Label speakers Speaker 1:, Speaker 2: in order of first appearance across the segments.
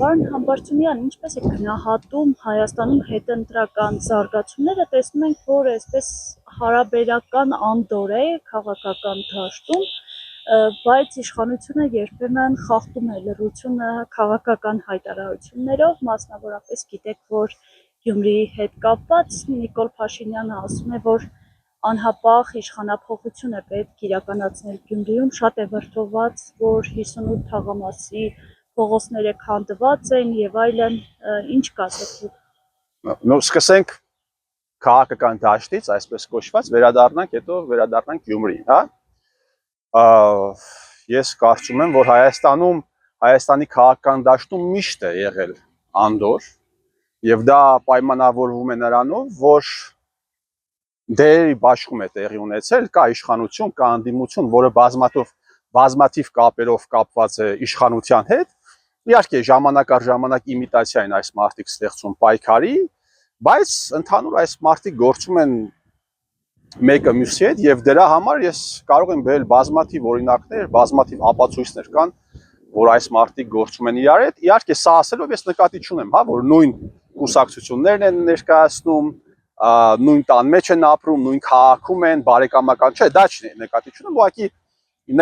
Speaker 1: Պարոն Համբարձումյան, ինչպես է գնահատում Հայաստանում հետընտրական զարգացումները, տեսնում ենք, որ այսպես հարաբերական անդոր է քաղաքական դաշտում, բայց իշխանությունը երբեմն խախտում է լռությունը քաղաքական հայտարարություններով, մասնավորապես գիտեք, որ Գյումրիի հետ կապված Նիկոլ Փաշինյանը ասում է, որ անհապաղ իշխանափոխություն է պետք իրականացնել Գյումրիում, շատ է վրդոված, որ 58 թաղամասի փողոցները քանդված են եւ այլն, ինչ կասեք դուք։
Speaker 2: Ну, սկսենք քաղաքական դաշտից, այսպես կոչված, վերադառնանք, հետո վերադառնանք Գյումրիին, հա։ Ես կարծում եմ, որ Հայաստանի քաղաքական դաշտում միշտ է եղել անդոր, եւ դա պայմանավորվում է նրանով, որ դերի բաշխում է տեղի ունեցել, կա իշխանություն, կա անդիմություն, որը բազմաթիվ կապերով կապված է իշխանության հետ։ Իհարկե ժամանակ առ ժամանակ իմիտացիա են այս մարդիկ ստեղծում պայքարի, բայց ընդհանուր այս մարդիկ գործում են մեկը մյուսի հետ եւ դրա համար ես կարող եմ բերել բազմաթիվ օրինակներ, բազմաթիվ ապացույցներ կան, որ այս մարդիկ գործում են իրար հետ։ Իհարկե սա ասելով ես նկատի չունեմ, հա, որ նույն կուսակցություններն են ներկայացնում, նույն տան մեջ են ապրում, նույն քաղաքում են, բարեկամական չէ, դա չի նկատի չունեմ, ուղղակի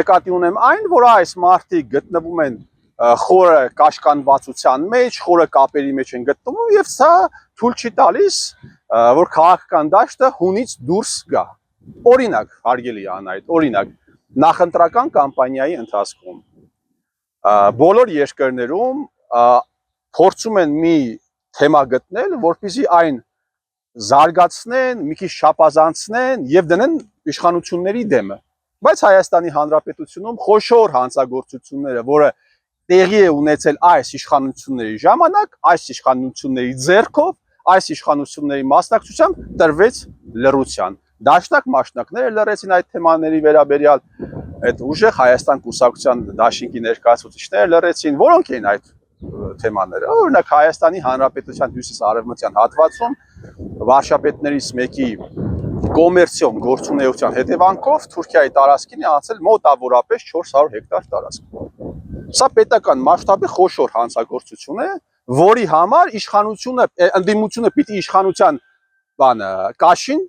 Speaker 2: նկատի ունեմ այն, որ այս մարդիկ գտնվում են խորը կաշկանդվածության մեջ, խորը կապերի մեջ են գտնվում եւ սա թույլ չի տալիս, որ քաղաքական դաշտը հունից դուրս գա։ Օրինակ, հարգելի Անահիտ, օրինակ, նախընտրական կամպանիայի ընթացքում բոլոր երկրներում փորձում են մի թեմա գտնել, որպեսզի այն զարգացնեն, մի քիչ չափազանցնեն եւ դնեն իշխանությունների դեմը։ Բայց Հայաստանի Հանրապետությունում խոշոր հանցագործությունները, որը տեղի է ունեցել այս իշխանությունների ժամանակ, այս իշխանությունների ձեռքով, այս իշխանությունների մասնակցությամբ տրվեց լռության։ Դաշնակ մասնակները լռեցին այդ թեմաների վերաբերյալ, այդ ուժեղ Հայաստան կուսակցության դաշինքի ներկայացուցիչները լռեցին, որոնք էին այդ թեմաները։ Օրինակ Հայաստանի Հանրապետության հյուսիս-արևմտյան հատվածում վարշապետներից մեկի կոմերցիոն գործունեության հետևանքով Թուրքիայի տարածքին է անցել մոտավորապես 400 հեկտար տարածք։ Սա պետական մասշտաբի խոշոր հանցագործություն է, որի համար իշխանությունը, ընդդիմությունը պիտի իշխանության կաշին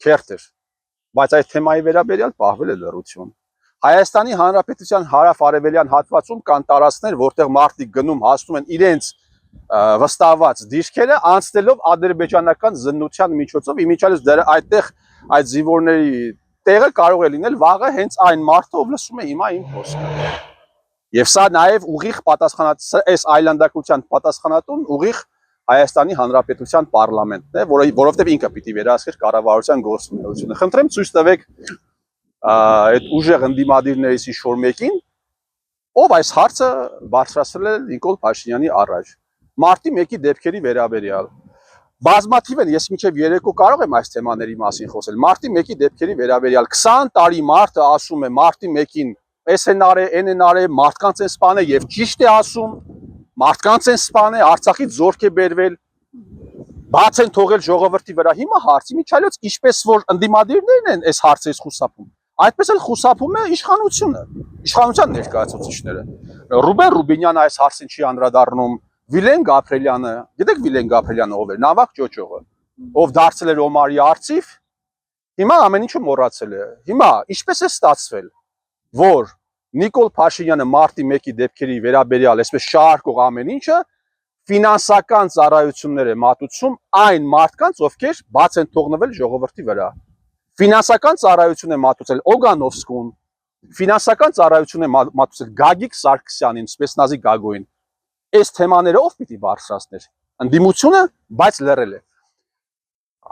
Speaker 2: քերթեր, բայց այդ թեմայի վերաբերյալ պահվել է լռություն։ Հայաստանի Հանրապետության հարավ-արևելյան հատվածում կան տարածքներ, որտեղ մարդիկ գնում հասնում են իրենց վստահված դիրքերը անցնելով ադրբեջանական զննության միջոցով, իմիջիալից այդտեղ այդ զինվորների տեղը կարող է լինել վաղը հենց այն մարդը, ով լսում է հիմա իմ խոսքը։ Եվ սա նաև ուղիղ պատասխանատու, այս այլանդակության պատասխանատուն ուղիղ Հայաստանի Հանրապետության պարլամենտն է, որովհետև ինքը պիտի վերահսկեր կառավարության գործունեությունը։ Խնդրեմ ցույց տվեք այդ ուժեղ ընդդիմադիրներից ինչ-որ մեկին, ով այս հարցը բարձրացրել է Նիկոլ Փաշինյանի առաջ։ Մարտի 1-ի դեպքերի վերաբերյալ բազմաթիվ են, ես մինչև երեկո կարող եմ այս թեմաների մասին խոսել։ Մարտի 1-ի դեպքերի վերաբերյալ 20 տարի մարդը ասում է մարտի 1-ին էս են արել, են արել, մարդկանց են սպանել եւ ճիշտ է ասում, մարդկանց են սպանել, Արցախից զորք է բերվել, բաց են թողել ժողովրդի վրա։ Հիմա հարցի միջալոց ինչպես որ ընդդիմադիրներն են այս հարցից խուսափում, այդպես էլ խուսափում է իշխանությունը, իշխանության ներկայացուցիչները։ Ռուբեն Ռուբինյանը այս հարցին չի անդրադառնում, Վիլեն Գաբրելյանը, գիտեք Վիլեն Գաբրելյանը ով է, նավակ ճոճողը, ով դարձել էր Օմարի արծիվ, հիմա ամեն ինչը մոռացել է։ Հիմա ինչպես է ստացվել, որ Նիկոլ Փաշինյանը մարտի 1-ի դեպքերի վերաբերյալ այսպես շարքող ամեն ինչը ֆինանսական ծառայություններ է մատուցում այն մարդկանց, ովքեր բաց են թողնվել ժողովրդի վրա։ Ֆինանսական ծառայություն է մատուցել Օգանովսկուն, ֆինանսական ծառայություն է մատուցել Գագիկ Սարգսյանին, Սպեցնազի Գագոին։ Այս թեմաները ով պիտի բարձրացներ։ Ընդդիմությունը, բայց լռել է։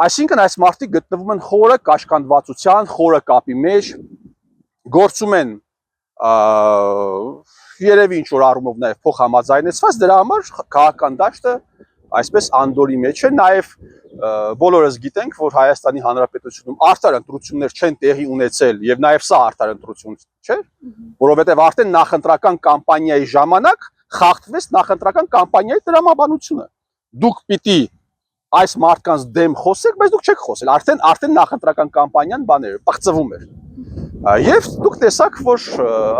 Speaker 2: Այսինքն այս մարդիկ գտնվում են խորը կաշկանդվածության, խորը կապի մեջ, գործում են երևի ինչ-որ առումով նաև փոխհամաձայնեցված, դրա համար քաղաքական դաշտը այսպես անդորի մեջ է, նաև բոլորս գիտենք, որ Հայաստանի Հանրապետությունում արդար ընտրություններ չեն տեղի ունեցել եւ նաև սա արդար ընտրություն չէ, որովհետեւ արդեն նախընտրական կամպանիայի ժամանակ խախտվեց նախընտրական կամպանիայի տրամաբանությունը։ Դուք պիտի այս մարդկանց դեմ խոսեք, բայց դուք չեք խոսել, արդեն նախընտրական կամպանիան բաներ պղծվում էր։ Եվ դուք տեսաք, որ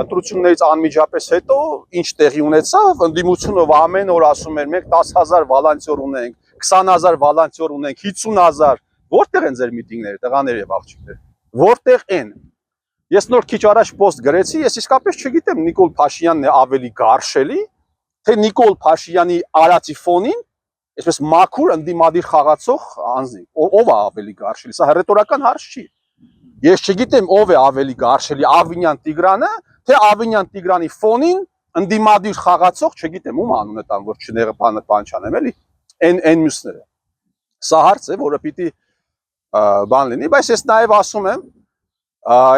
Speaker 2: ընտրություններից անմիջապես հետո ինչ տեղի ունեցավ, ընդդիմությունով ամեն օր ասում էր մենք 10,000 վալանտյոր ունենք, 20,000 վալանտյոր ունենք, 50,000, որտեղ են ձեր միտինգները, տղաներ եւ աղջիկներ, որտեղ են։ Ես նոր քիչ առաջ post գրեցի, ես իսկապես չգիտեմ Նիկոլ Փաշինյանն է ավելի գարշելի, թե Նիկոլ Փաշինյանի արածի ֆոնին, այսպես մաքուր ընդդիմադիր խաղացող անձին, ով է ավելի գարշելի, սա հռետորական հարց չի։ Ես չգիտեմ ով է ավելի գարշելի Ավինյան Տիգրանը, թե Ավինյան Տիգրանի ֆոնին ընդդիմադիր խաղացող, չգիտեմ ում անունը տան, որ չները բան չանեմ, էլի, այն մյուսները։ Սա հարց է, որը պիտի բան լինի, բայց ես նաև ասում եմ,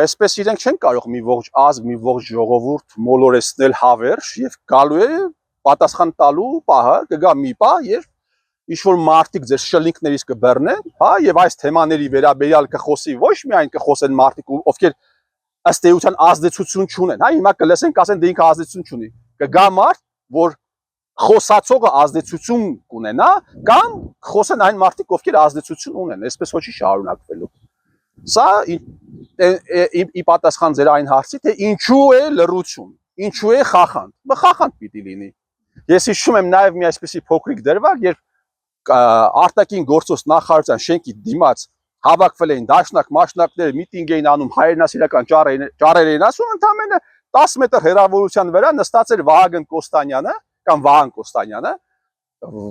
Speaker 2: այսպես իրենք չեն կարող մի ողջ ազգ, մի ողջ ժողովուրդ մոլորեցնել հավերժ եւ գալու է պատասխան տալու պահը, կգա մի պահ, երբ ինչ-որ մարդիկ ձեր շլինքներից կբռնեն, հա, եւ այս թեմաների վերաբերյալ կխոսի ոչ միայն կխոսեն մարդիկ, ովքեր ըստ էության ազդեցություն չունեն, հա, հիմա կլսենք, ասեն դե ինքը ազդեցություն չունի։ Կգա մարդ, որ խոսացողը ազդեցություն կունենա, կամ խոսեն այն մարդիկ, ովքեր ազդեցություն ունեն, այսպես ոչ չի շարունակվելու։ Սա ի պատասխան ձեր այն հարցի, թե ինչու է լռություն, ինչու է խախանդ։ Խախանդ պիտի լինի։ Ես հիշում եմ նաև մի այսպիսի փոքրիկ դրվագ, երբ արտաքին գործոս նախարարության շենքի դիմաց հավաքվել էին դաշնակ մաշնակները, միտինգ էին անում, հայրենասիրական ճառեր էին ասում, ընդամենը 10 մետր հեռավորության վրա նստած էր Վահագն Կոստանյանը կամ Վահան Կոստանյանը,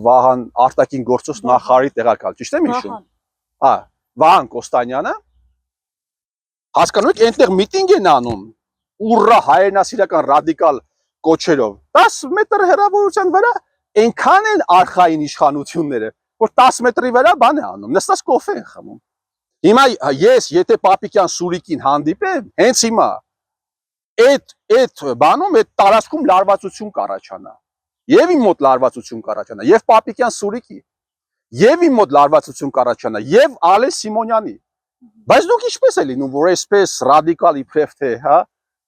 Speaker 2: Վահան արտաքին գործոս նախարարի տեղակալ, ճիշտ եմ հիշում։ Հա, Վահան Կոստանյանը, հասկանում եք, այնտեղ միտինգ են անում, ուռա հայրենասիրական ռադիկալ կոչերով, 10 մետր հեռավորության վրա այնքան են արխային իշխանությունները, որ 10 մետրի վրա բան է անում, նստած կոֆե են խմում։ Հիմա ես, եթե Պապիկյան Սուրիկին հանդիպեմ, հենց հիմա այդ բանում, այդ տարածքում լարվածություն կառաջանա։ Եվ իմ մոտ լարվածություն կառաջանա, եւ Պապիկյան Սուրիկի, եւ իմ մոտ լարվածություն կառաջանա, եւ Ալես Սիմոնյանի։ Բայց դուք ինչպես է լինում, որ այսպես ռադիկալ իբրև թե, հա,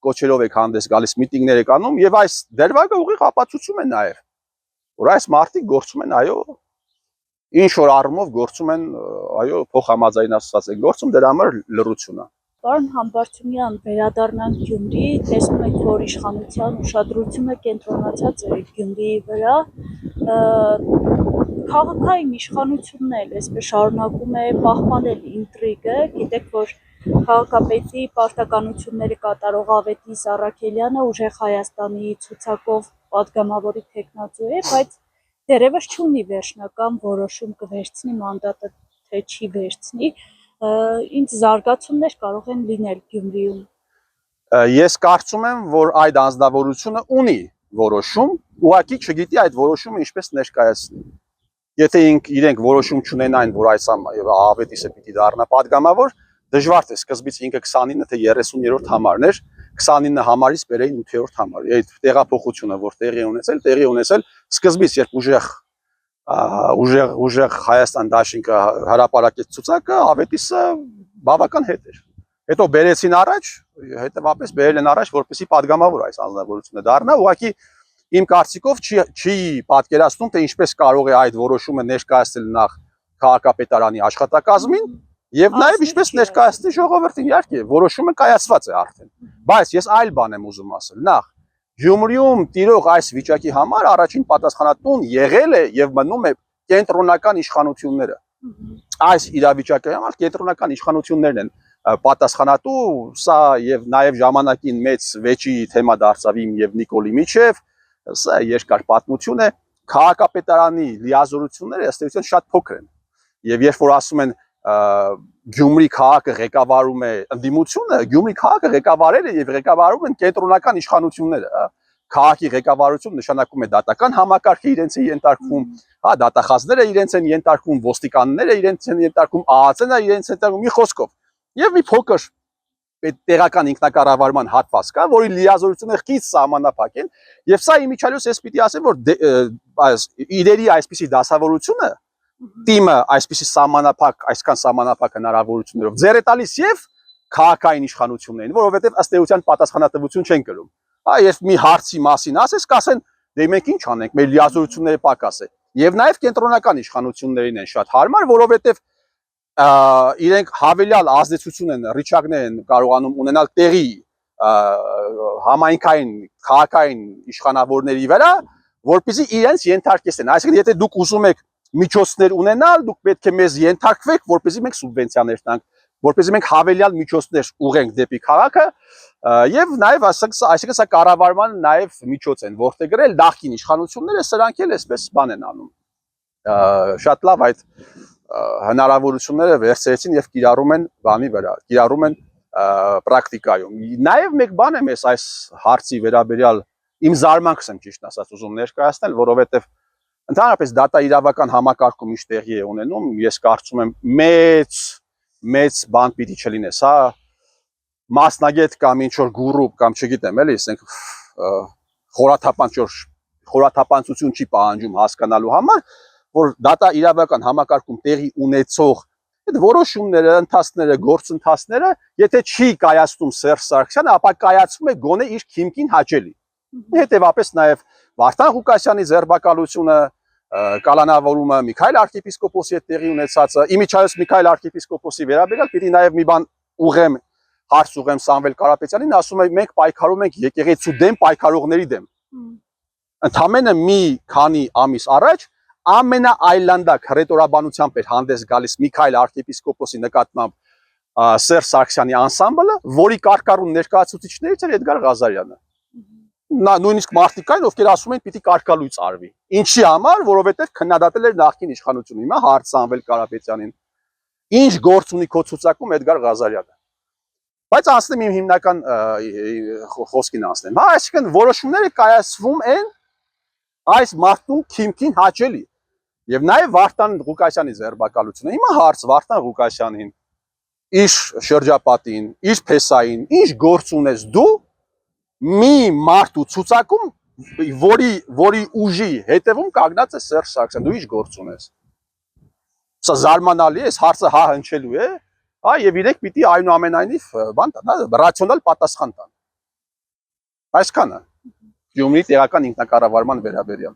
Speaker 2: կոչերով եք հանդես գալիս, միտինգներ եք անում, եւ այս դերվագը ուղիղ ապացուցում է նաեւ, որ այս մարդիկ գործում են, այո, ինչ որ առումով գործում են, այո, փոխհամաձայնացած են գործում, դրա համար լռությունը։
Speaker 1: Պարոն Համբարձումյան, վերադառնանք Գյումրի, տեսնում եք, որ իշխանության ուշադրությունը կենտրոնացած է Գյումրիի վրա, քաղաքային իշխանությունն էլ այսպես շարունակում է պահպանել ինտրիգը, գիտեք, որ քաղաքապետի պարտականությունները կատարող Ավետիս Առաքելյանը ուժեղ Հայաստանի ցուցակով պատգամավորի թեկնածու է, բայց դերևս չունի վերջնական որոշում կվերցնի մանդատը, թե չի վերցնի, ինչ զարգացումներ կարող են լինել Գյումրիում։
Speaker 2: Ես կարծում եմ, որ այդ անձնավորությունը ունի որոշում, ուղղակի չգիտի այդ որոշումը ինչպես ներկայացնի։ Եթե իրենք որոշում չունենային, որ այս Ավետիսը պիտի դառնա падգամավոր, դժվար է սկզբից ինքը 29 թե 30-րդ համարն էր, 29 համարից բերեին 8-րդ համար։ Այդ տեղափոխությունը, որ տեղի ունեցել սկզբից, երբ ուժեղ Հայաստան դաշինքը հրապարակեց ցուցակը, Ավետիսը բավական հետ էր։ Հետո բերեցին առաջ, հետևապես բերել են առաջ, որպեսզի падգամավոր այս անձնավորությունը դառնա, ուղղակի իմ կարծիքով չի պատկերացնում, թե ինչպես կարող է այդ որոշումը ներկայացնել նախ քաղաքապետարանի աշխատակազմին եւ նաեւ ինչպես ներկայացնել ժողովրդին, իհարկե, որոշումը կայացված է արդեն։ Բայց ես այլ բան եմ ուզում ասել։ Նախ Գյումրիում տիրող այս վիճակի համար առաջին պատասխանատուն եղել է եւ մնում է կենտրոնական իշխանությունները։ Այս իրավիճակի համար կենտրոնական իշխանություններն են պատասխանատու, սա եւ նաեւ ժամանակին մեծ վեճի թեմա դարձավ իմ եւ Նիկոլի միջև, սա երկար պատմություն է, քաղաքապետարանի լիազորությունները ըստ էության շատ փոքր են։ Եվ երբ որ ասում են Գյումրի քաղաքը ղեկավարում է ընդդիմությունը, Գյումրի քաղաքը ղեկավարել է եւ ղեկավարում են կենտրոնական իշխանությունները, քաղաքի ղեկավարություն նշանակում է դատական համակարգը իրենց է ենթարկվում, հա, դատախազները իրենց են ենթարկվում, ոստիկանները իրենց են ենթարկվում, ԱԱՑ-ն իրենց են ենթարկվում, մի խոսքով։ Եվ մի փոքր տեղական ինքնակառավարման հատված կա, որի լիազորությունը խիստ սահմանափակ են, եւ սա իմիջիայլոց ես պիտի ասեմ, որ իրերի այսպիսի դասավորությունը տիմը այսպիսի սահմանափակ, այսքան սահմանափակ հնարավորություններով ձեր է տալիս եւ քաղաքային իշխանություններին, որովհետեւ ըստ էության պատասխանատվություն չեն կրում։ Հա, երբ մի հարցի մասին ասես, կասեն, դե մենք ինչ անենք, մեր լիազորությունները պակաս է։ Եվ նաեւ կենտրոնական իշխանություններին են շատ հարմար, որովհետեւ իրենք հավելյալ ազդեցություն են ռիչակներ են կարողանում ունենալ տեղի համայնքային քաղաքային իշխանավորների վրա, որպեսզի իրենց ենթարկեցնեն։ Այսինքն, եթե դուք ուզում եք միջոցներ ունենալ, դուք պետք է մեզ ենթարկվեք, որպեսզի մենք սուբվենցիաներ տանք, որպեսզի մենք հավելյալ միջոցներ ուղենք դեպի քաղաքը, եւ նաեւ այսինքն սա կառավարման նաեւ միջոց են, որտեղ գրել նախկին իշխանությունները սրանք էլ այսպես բան են անում։ Շատ լավ այդ հնարավորությունները վերցրեցին եւ կիրառում են բանի վրա, կիրառում են պրակտիկայում։ Նաեւ մեկ բան եմ այս հարցի վերաբերյալ իմ զարմանքս եմ ճիշտ ասած ուզում ներկայացնել, որովհետեւ ընդհանրապես դատա իրավական համակարգում ինչ տեղի է ունենում, ես կարծում եմ մեծ բան պիտի չլինես, հա, մասնագետ կամ ինչ որ գուրու կամ չգիտեմ, էլի, ասենք խորաթափանցություն չի պահանջում հասկանալու համար, որ դատա իրավական համակարգում տեղի ունեցող այդ որոշումները, ընթացները, գործընթացները, եթե չի կայացնում Սերժ Սարգսյանը, ապա կայացվում է գոնե իր քիմքին հաճելի։ Հետևաբար նաև Վարդան Ղուկասյանի ձերբակալությունը, կալանավորումը Միքայել arczepiskopos-ի հետ տեղի ունեցածը, իմիջիայլոց Միքայել arczepiskopos-ի վերաբերյալ պիտի նաև մի բան ուղեմ, հարց ուղեմ Սամվել Կարապետյանին, ասում է մենք պայքարում ենք եկեղեցու դեմ, պայքարողների դեմ։ Ընդամենը մի քանի ամիս առաջ ամենաայլանդակ հռետորաբանությամբ էր հանդես գալիս Միքայել arczepiskopos-ի նկատմամբ Սերժ Սարգսյանի անսամբլը, որի կարկառուն ներկայացուցիչներից էր Էդգար Ղազարյանը։ Նույնիսկ մարդիկային, ովքեր ասում են պիտի կարգալույծ արվի։ Ինչի համար, որովհետև քննադատել էր նախկին իշխանությունը, հիմա հարց Սամվել Կարապետյանին։ Ինչ գործ ունի քո ցուցակում Էդգար Ղազարյանը։ Բայց անցնեմ իմ հիմնական խոսքին անցնեմ։ Հա, այսինքն որոշումները կայացվում են այս մարդու քիմքին հաճելի։ Եվ նաև Վարդան Ղուկասյանի ձերբակալությունը։ Հիմա հարց Վարդան Ղուկասյանին, իր շրջապատին, իր փեսային, ինչ գործ ունես դու մի մարդու ցուցակում, որի ուժի հետևում կանգնած է Սերժ Սարգսյանը, դու ինչ գործ ունես։ Սա զարմանալի է, այս հարցը հա հնչելու է, հա, եւ իրենք պիտի այնուամենայնիվ բան տան, հա, ռացիոնալ պատասխան տան։ Այսքանը Գյումրի տեղական ինքնակառավարման վերաբերյալ։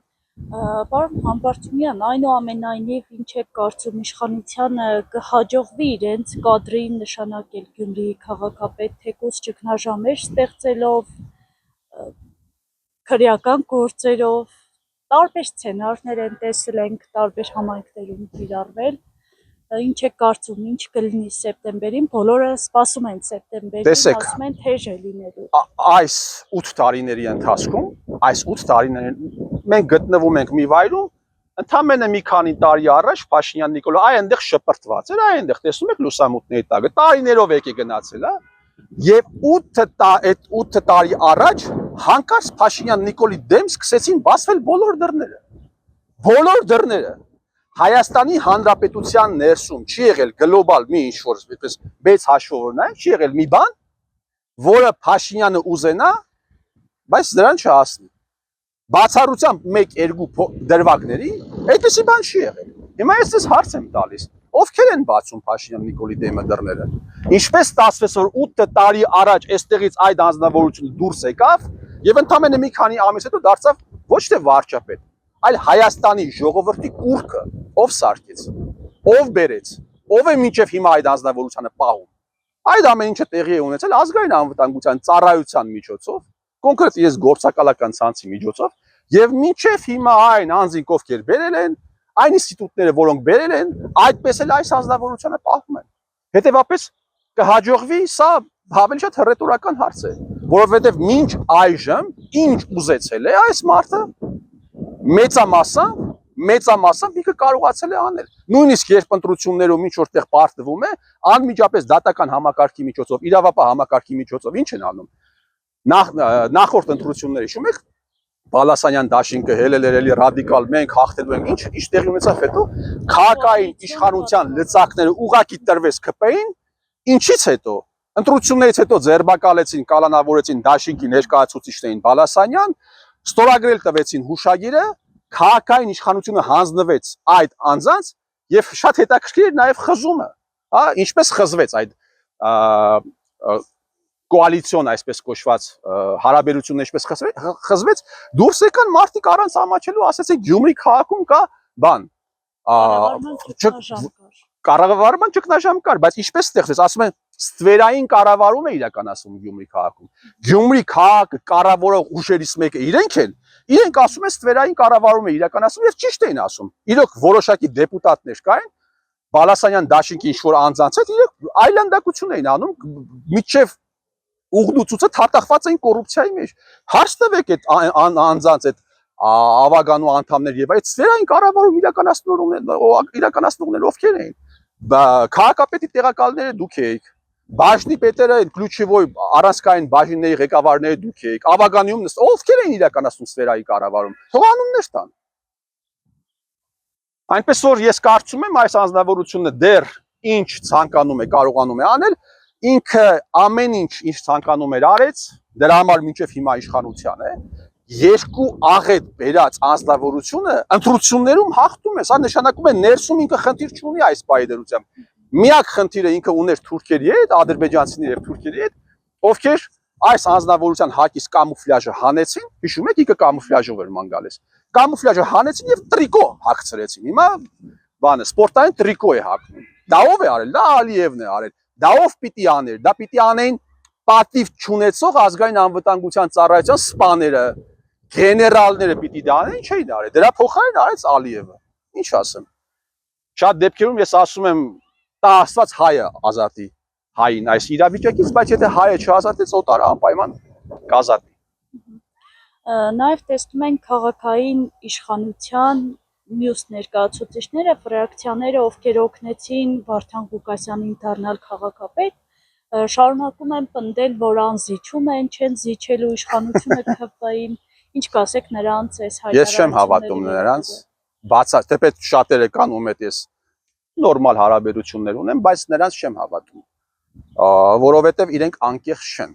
Speaker 1: Պարոն Համբարձումյան, այնուամենայնիվ ինչ է կարծում իշխանությանը կհաջողվի իրենց կադրին նշանակել Գյումրիի քաղաքապետ, թեկուզ ճգնաժամեր ստեղծելով, քրեական գործերով, տարբեր սցենարներ են տեսել ենք տարբեր համայնքներում կիրառվել, ինչ է կարծում, ինչ կլինի սեպտեմբերին, բոլորը սպասում են սեպտեմբերին, ասում են թեժ է լինելու։
Speaker 2: Այս 8 տարիների ընթացքում, այս 8 տարիներին մենք գտնվում ենք մի վայրում, ընդամենը մի քանի տարի առաջ Փաշինյան Նիկոլա այնտեղ շպրտված էր, այնտեղ տեսնում եք լուսամուտների տակը, տարիներով եկե գնացել, հա։ Եվ 8 տարի առաջ հանկարծ Փաշինյան Նիկոլի դեմ սկսեցին բացվել բոլոր դռները։ Բոլոր դռները։ Հայաստանի Հանրապետության ներսում չի եղել գլոբալ մի ինչ-որ այդպես մեծ հաշվով նայեք, չի եղել մի բան, որը Փաշինյանը ուզենա, բայց դրան չհասնի։ Բացառությամբ 1-2 դրվագների, այդպեսի բան չի եղել։ Հիմա ես ձեզ հարց եմ տալիս, ովքեր են բացում Փաշինյան Նիկոլի դեմը դռները։ Ինչպես ստացվեց, որ 8 տարի առաջ այստեղից այդ անձնավորությունը դուրս եկավ եւ ընդամենը մի քանի ամիս հետո դարձավ ոչ թե վարչապետ, այլ Հայաստանի ժողովրդի կուռքը, ով սարքեց, ով բերեց, ով է մինչև հիմա այդ անձնավորությունը պահում։ Այդ ամեն ինչը տեղի է ունեցել ազգային անվտանգության ծառայության միջոցով, կոնկրետ ես գործակալական ցանցի միջոցով, եւ մինչև հիմա այն անձինք, ովքեր բերել են, այն ինստիտուտները, որոնք բերել են, այդպես էլ այս անձնավորությունը պահում են։ Հետևաբար կհաջողվի, սա ավելի շատ հռետորական հարց է, որովհետեւ մինչ այժմ ինչ ուզեցել է այս մարդը մեծամասամբ ինքը կարողացել է անել։ Նույնիսկ երբ ընտրություններում ինչ որտեղ պարտվում է, անմիջապես դատական համակարգի միջոցով, իրավապահ համակարգի միջոցով ինչ են անում։ Նախորդ ընտրությունները հիշում եք, Բալասանյան դաշինքը հելել էր էլի ռադիկալ, մենք հաղթելու ենք, ինչ տեղի ունեցավ հետո, քաղաքային իշխանության լծակները ուղակի տրվեց ԿՊ-ին, ինչից հետո, ընտրություններից հետո ձերբակալեցին, կալանավորեցին դաշինքի ներկայացուցիչներին Բալասանյան, ստորագրել տվեցին հուշագիրը, քաղաքային իշխանությունը հանձնվեց այդ անձանց եւ շատ հետաքրքիր էր նաեւ խզումը, հա, ինչպես խզվեց այդ կոալիցիոն այսպես կոչված հարաբերությունն ինչպես խզվեց, դուրս եկան մարդիկ առանց ամաչելու, ասեցին Գյումրի քաղաքում կա բան, կառավարման ճգնաժամ կար, բայց ինչպես ստեղծեց, ասում են ստվերային կառավարում է իրականացում Գյումրի քաղաքում։ Գյումրի քաղաքը կառավարող ուժերից մեկը իրենք ասում են ստվերային կառավարում է իրականացում եւ ճիշտ էին ասում։ Իրոք որոշակի դեպուտատներ կային, Բալասանյան դաշինքի ինչ որ անձանց հետ իրենք այլանդակություն էին անում, միջև ուղղությունից հատախված էին կոռուպցիայի մեջ։ Հարց տվեք այդ անձանց այդ ավագանու անդամներ եւ այդ ստվերային կառավարում իրականացնողները ովքեր էին։ Քաղաքապետի տեղակալները դուք եք, բաժնի պետերը, ключевой առանցքային բաժինների ղեկավարները դուք եք, ավագանիում ովքեր են իրականացնում ստվերային կառավարում։ Թող անուններ տան։ Այնպես որ ես կարծում եմ այս անձնավորությունը դեռ ինչ ցանկանում է կարողանում է անել, ինքը ամեն ինչ ցանկանում էր արեց, դրա համար մինչև հիմա իշխանության է, երկու աղետ բերած անձնավորությունը ընտրություններում հաղթում է, սա նշանակում է ներսում ինքը խնդիր չունի այս պայդերությամբ։ Միակ խնդիրը ինքը ուներ թուրքերի հետ, ադրբեջանցիների եւ թուրքերի հետ, ովքեր այս անձնավորության հակից կամուֆլյաժը հանեցին, հիշում եք, ինքը կամուֆլյաժով էր ման գալիս։ Կամուֆլյաժը հանեցին եւ տրիկո հագցրեցին։ Հիմա բանը սպորտային տրիկո է հագնում։ Դա ով է արել, դա Ալիևն է արել։ Դա ով պիտի աներ, դա պիտի անեին պատիվ չունեցող ազգային անվտանգության ծառայության սպաները, գեներալները պիտի դա անեն, չէին արել։ Դրա փոխարեն արեց Ալիևը։ Ինչ ասեմ։ Շատ դեպքերում ես ասում եմ, տա Աստված հայը ազատի հային այս իրավիճակից, բայց եթե հայը չազատեց, օտարը անպայման կազատի։
Speaker 1: Նաև տեսնում ենք քաղաքային իշխանության մյուս ներկայացուցիչները, ֆրակցիաները, ովքեր օգնեցին Վարդան Ղուկասյանին դառնալ քաղաքապետ, շարունակում են պնդել, որ անզիջում են, չեն զիջելու իշխանությունը ԿՊ-ին։ Ինչ կասեք նրանց այս հայտարարությունների։
Speaker 2: Ես չեմ հավատում նրանց, բացած, թեպետ շատերը կան, ում հետ ես նորմալ հարաբերություններ ունեմ, բայց նրանց չեմ հավատում, որովհետև իրենք անկեղծ չեն։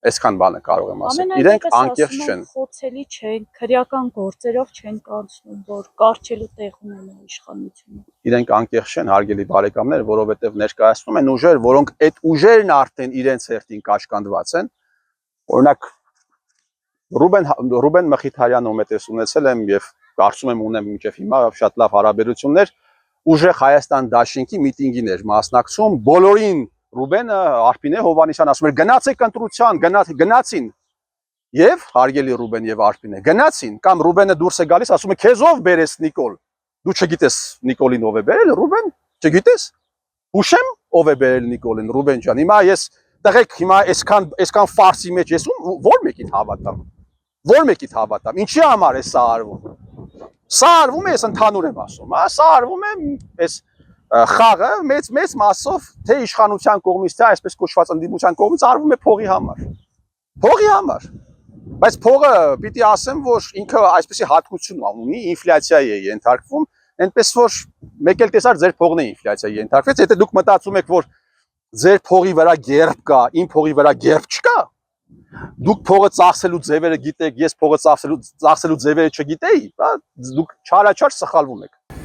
Speaker 2: Այսքան բանը կարող եմ ասել։ Իրենք անկեղծ չեն։
Speaker 1: Խոցելի չեն, քրեական գործերով չեն կանցնում, որ կարճելու տեղ ունենա իշխանությունը։
Speaker 2: Իրենք անկեղծ չեն, հարգելի բարեկամներ, որովհետև ներկայացնում են ուժեր, որոնք այդ ուժերն արդեն իրենց հերթին կաշկանդված են։ Օրինակ Ռուբեն Մխիթարյանը, ում հետ ես ունեցել եմ եւ կարծում եմ ունեմ մինչեւ հիմա շատ լավ հարաբերություններ, ուժեղ Հայաստան դաշինքի միտինգին էր մասնակցում, բոլորին Ռուբենը, Արփինե Հովհաննիսյան ասում էր գնացեք ընտրության, գնացին։ Եվ հարգելի Ռուբեն եւ Արփինե գնացին, կամ Ռուբենը դուրս է գալիս, ասում է քեզ ով բերես Նիկոլ։ Դու չգիտես Նիկոլին ով է բերել, Ռուբեն, չգիտես։ Հուշեմ ով է բերել Նիկոլին, Ռուբեն ջան։ Հիմա ես տղեկ հիմա այսքան ֆարսի մեջ ես ո՞ր մեկին հավատամ։ Ո՞ր մեկին հավատամ։ Ինչի համար է սա արվում։ Սա արվում է, ես ընդհանուր եմ ասում, հա, սա արվում է այս խաղը մեծ մասով թե իշխանության կողմից, թե այսպես կոչված ընդդիմության կողմից արվում է փողի համար։ Փողի համար։ Բայց փողը պիտի ասեմ, որ ինքը այսպեսի հատկություն ունի, ինֆլյացիայի է ենթարկվում, այնպես որ մեկ էլ տեսար ձեր փողն է ինֆլյացիայի ենթարկվեց, եթե դուք մտածում եք, որ ձեր փողի վրա գերբ կա, իմ փողի վրա գերբ չկա, դուք փողը ծախսելու ձևերը գիտեք, ես փողը ծախսելու ձևերը չգիտեի, դուք չարաչար սխալվում եք։